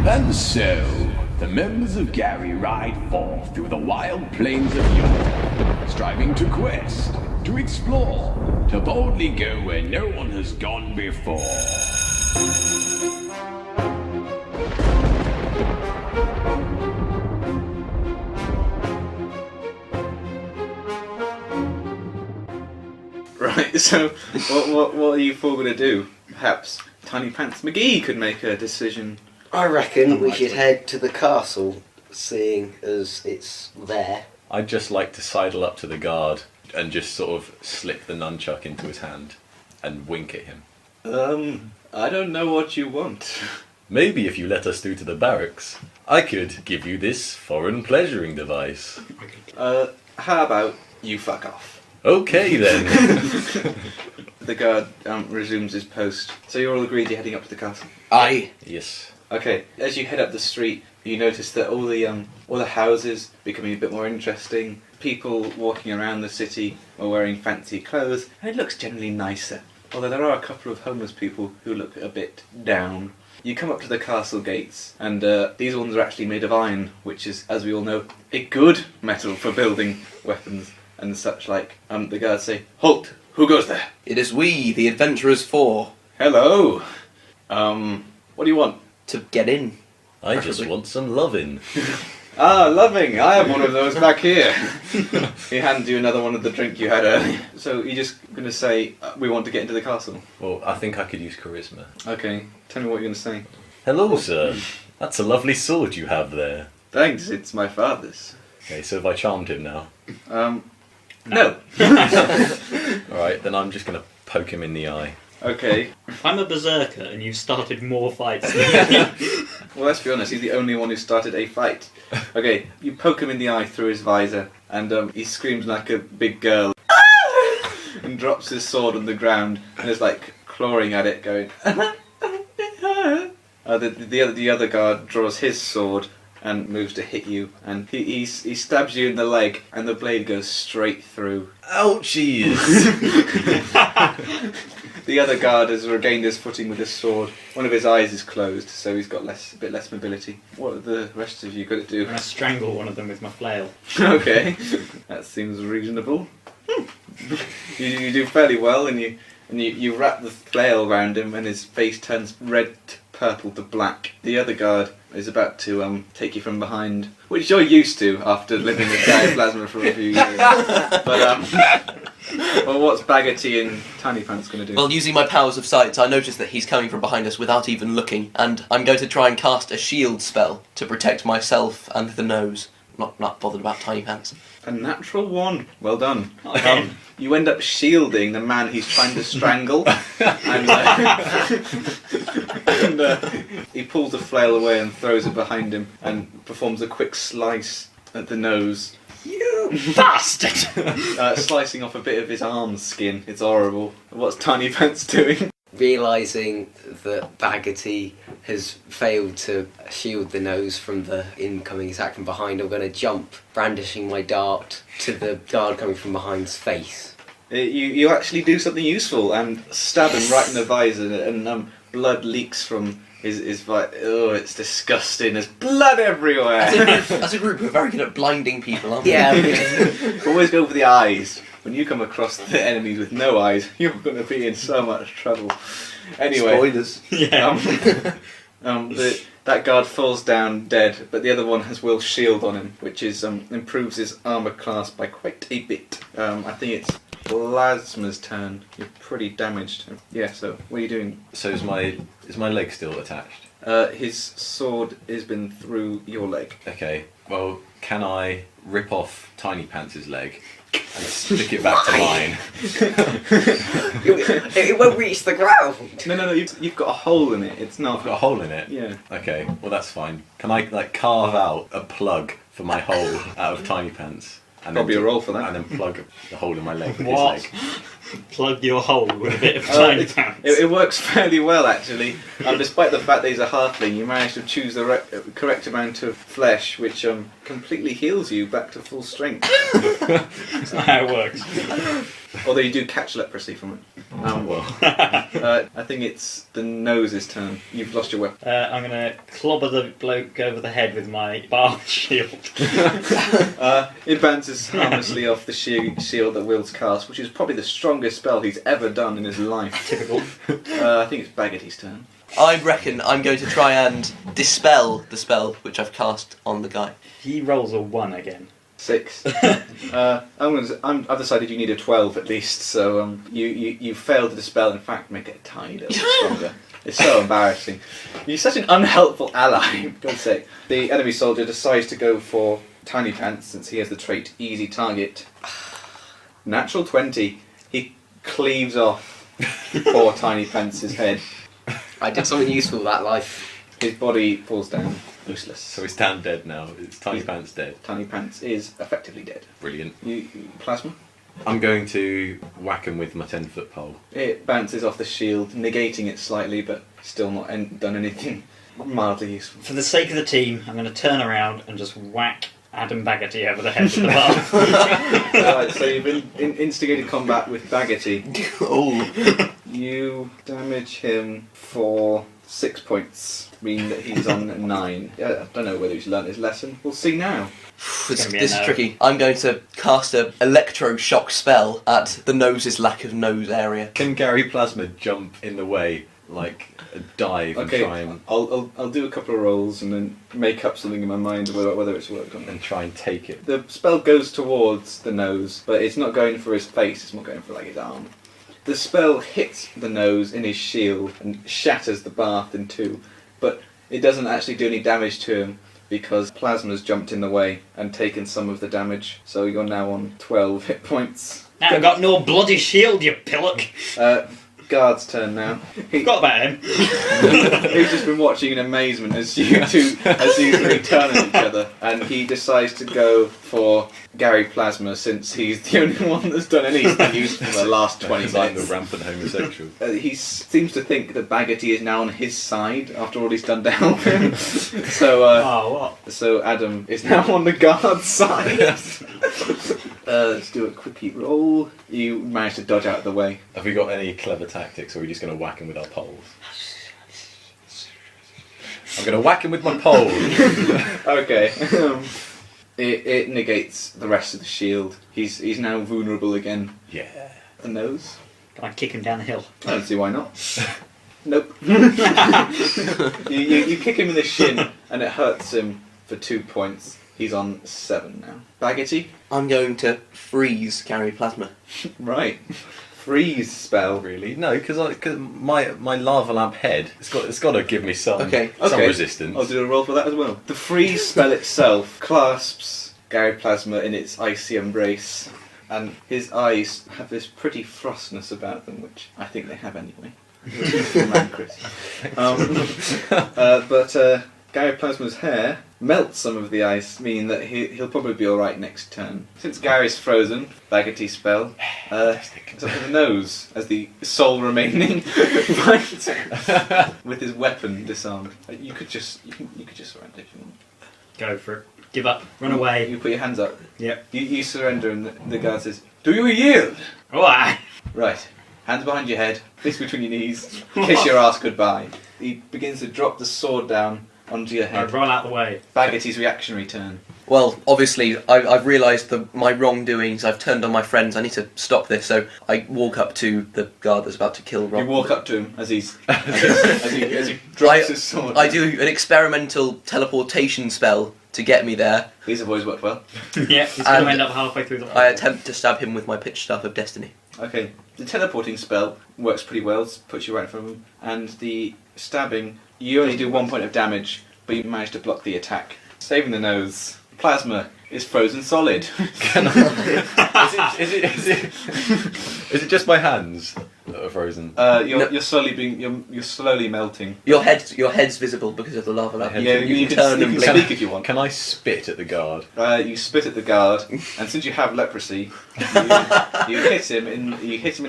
And so, the members of Gary ride forth through the wild plains of York, striving to quest, to explore, to boldly go where no one has gone before. Right, so what are you four going to do? Perhaps Tiny Pants McGee could make a decision. I reckon we should head to the castle, seeing as it's there. I'd just like to sidle up to the guard and just sort of slip the nunchuck into his hand and wink at him. I don't know what you want. Maybe if you let us through to the barracks, I could give you this foreign pleasuring device. How about you fuck off? Okay then. The guard resumes his post. So you're all agreed you're heading up to the castle? Aye. Yes. Okay. As you head up the street, you notice that all the houses becoming a bit more interesting. People walking around the city are wearing fancy clothes, and it looks generally nicer. Although there are a couple of homeless people who look a bit down. You come up to the castle gates, and these ones are actually made of iron, which is, as we all know, a good metal for building weapons and such like. The guards say, "Halt! Who goes there?" It is we, the Adventurers Four. Hello. What do you want? To get in. I just want some lovin'. Ah, loving. I have one of those back here. He handed you another one of the drink you had earlier. So you're just going to say, we want to get into the castle? Well, I think I could use charisma. Okay, tell me what you're going to say. Hello, sir. That's a lovely sword you have there. Thanks, it's my father's. Okay, so have I charmed him now? No. Alright, then I'm just going to poke him in the eye. Okay. I'm a berserker and you've started more fights than me. Well, let's be honest, he's the only one who started a fight. Okay, you poke him in the eye through his visor, and he screams like a big girl. And drops his sword on the ground, and is like clawing at it, going... The other guard draws his sword and moves to hit you, and he stabs you in the leg, and the blade goes straight through. Ouchies! The other guard has regained his footing with his sword. One of his eyes is closed, so he's got a bit less mobility. What are the rest of you got to do? I'm going to strangle one of them with my flail. Okay, that seems reasonable. You do fairly well, and you wrap the flail around him, and his face turns red, purple to black. The other guard is about to take you from behind, which you're used to after living with diaplasma for a few years. But well, what's Baggerty and Tiny Pants going to do? Well, using my powers of sight, I notice that he's coming from behind us without even looking, and I'm going to try and cast a shield spell to protect myself and the nose. Not bothered about Tiny Pants. A natural one. Well done. You end up shielding the man he's trying to strangle, and he pulls the flail away and throws it behind him, and performs a quick slice at the nose. You bastard! Slicing off a bit of his arm skin. It's horrible. What's Tiny Pants doing? Realising that Baggerty has failed to shield the nose from the incoming attack from behind, I'm going to jump, brandishing my dart, to the guard coming from behind's face. You actually do something useful and stab him right in the visor, and blood leaks from his visor. Oh, it's disgusting. There's blood everywhere. As a group, we're very good at blinding people, aren't we? Yeah. Always go for the eyes. When you come across the enemies with no eyes, you're going to be in so much trouble. Anyway. Spoilers. Yeah. That guard falls down dead, but the other one has Will's shield on him, which improves his armour class by quite a bit. I think it's Plasma's turn. You're pretty damaged. Yeah, so what are you doing? So is my leg still attached? His sword has been through your leg. Okay, well, can I rip off Tiny Pants' leg and stick it back to mine? It won't reach the ground. No, you've got a hole in it. It's not. I've got a hole in it? Yeah. Okay, well that's fine. Can I carve out a plug for my hole out of Tiny Pants? And Probably then a roll for that. And then plug the hole in my leg with What? his leg. Plug your hole with a bit of Tiny Pants. It works fairly well, actually. Despite the fact that he's a halfling, you managed to choose the correct amount of flesh, which completely heals you back to full strength. That's not how it works. Although you do catch leprosy from it. I think it's the nose's turn. You've lost your weapon. I'm going to clobber the bloke over the head with my bar shield. It bounces harmlessly off the shield that Will's cast, which is probably the strongest spell he's ever done in his life. Typical. I think it's Baggety's turn. I reckon I'm going to try and dispel the spell which I've cast on the guy. He rolls a 1 again. 6. I've decided you need a 12 at least, so you failed to dispel, in fact, make it a tiny little bit stronger. It's so embarrassing. You're such an unhelpful ally, for God's sake. The enemy soldier decides to go for Tiny Pants, since he has the trait Easy Target. Natural 20. He cleaves off poor Tiny Pants' head. I did something useful that life. His body falls down, useless. So he's down dead now. It's Tiny Pants dead. Tiny Pants is effectively dead. Brilliant. You Plasma? I'm going to whack him with my 10-foot pole. It bounces off the shield, negating it slightly, but still not done anything mildly useful. For the sake of the team, I'm going to turn around and just whack Adam Baggerty over the head with the bar. Right, so you've instigated combat with Baggety. Oh. You damage him for 6 points, meaning that he's on 9. I don't know whether he's learnt his lesson. We'll see now. This gonna be a is no. tricky. I'm going to cast a electroshock spell at the nose's lack of nose area. Can Gary Plasma jump in the way, like a dive, Okay, and try and I'll do a couple of rolls and then make up something in my mind about whether it's worked or not. try and take it? The spell goes towards the nose, but it's not going for his face, it's not going for like his arm. The spell hits the nose in his shield and shatters the bath in two, but it doesn't actually do any damage to him because Plasma's jumped in the way and taken some of the damage, so you're now on 12 hit points. Now I've got no bloody shield, you pillock. Guard's turn now. Forgot about him. He's just been watching in amazement as you three turn at each other, and he decides to go for Gary Plasma since he's the only one that's done anything useful for the last 20 Because I'm the minutes. rampant homosexual. He seems to think that Baggerty is now on his side after all he's done to help him. So, Oh, what? so Adam is now on the guard's side. Let's do a quickie roll. You managed to dodge out of the way. Have we got any clever tactics, or are we just going to whack him with our poles? I'm going to whack him with my pole. Okay. It negates the rest of the shield. He's now vulnerable again. Yeah. The nose. Can I kick him down the hill? I don't see why not. Nope. you kick him in the shin and it hurts him for 2 points. He's on 7 now. Baggerty? I'm going to freeze Gary Plasma. Right. Freeze spell. Really? No, because my lava lamp head, it's got to give me some Okay. resistance. I'll do a roll for that as well. The freeze spell itself clasps Gary Plasma in its icy embrace, and his eyes have this pretty frostness about them, which I think they have anyway. Man, Chris. But Gary Plasma's hair melts some of the ice, meaning that he'll probably be alright next turn. Since Gary's frozen, Baggerty spell, it's up to the nose as the sole remaining fight with his weapon disarmed. You could just surrender if you want. Go for it. Give up. Run away. You put your hands up. Yep. You surrender, and the guard says, "Do you yield?" Why? Right. Hands behind your head, fists between your knees, kiss your ass goodbye. He begins to drop the sword down onto your I head. run out the way. Baggerty's reactionary turn. Well, obviously, I've realised my wrongdoings. I've turned on my friends. I need to stop this. So I walk up to the guard that's about to kill Rob. You walk up to him as he drops his sword. I do an experimental teleportation spell to get me there. These have always worked well. Yeah, he's going to end up halfway through the I attempt to stab him with my pitch staff of destiny. Okay. The teleporting spell works pretty well, puts you right in front of him. And the stabbing, you only do 1 point of damage, but you manage to block the attack. Saving the nose. Plasma is frozen solid. Is it just my hands that are frozen? You're slowly melting. Your head's visible because of the lava lamp. Yeah, you can speak if you want. Can I spit at the guard? You spit at the guard, and since you have leprosy, you hit him in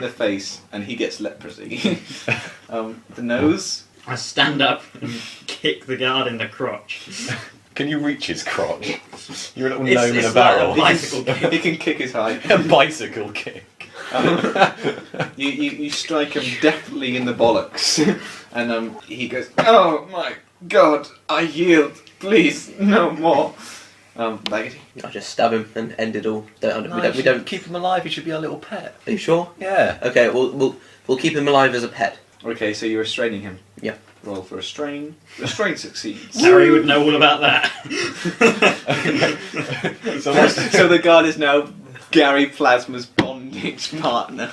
the face, and he gets leprosy. The nose. I stand up and kick the guard in the crotch. Can you reach his crotch? You're a little It's- gnome in it's a barrel. like a bicycle kick. He can kick his height. A bicycle kick. You strike him deftly in the bollocks, and he goes, "Oh my God, I yield. Please, no more." Baggity. I just stab him and end it all. We don't keep him alive. He should be our little pet. Are you sure? Yeah. Okay, we'll keep him alive as a pet. Okay, so you're restraining him. Yeah. Roll for restrain. Restrain succeeds. Harry would know all about that. So the guard is now Gary Plasma's bondage partner.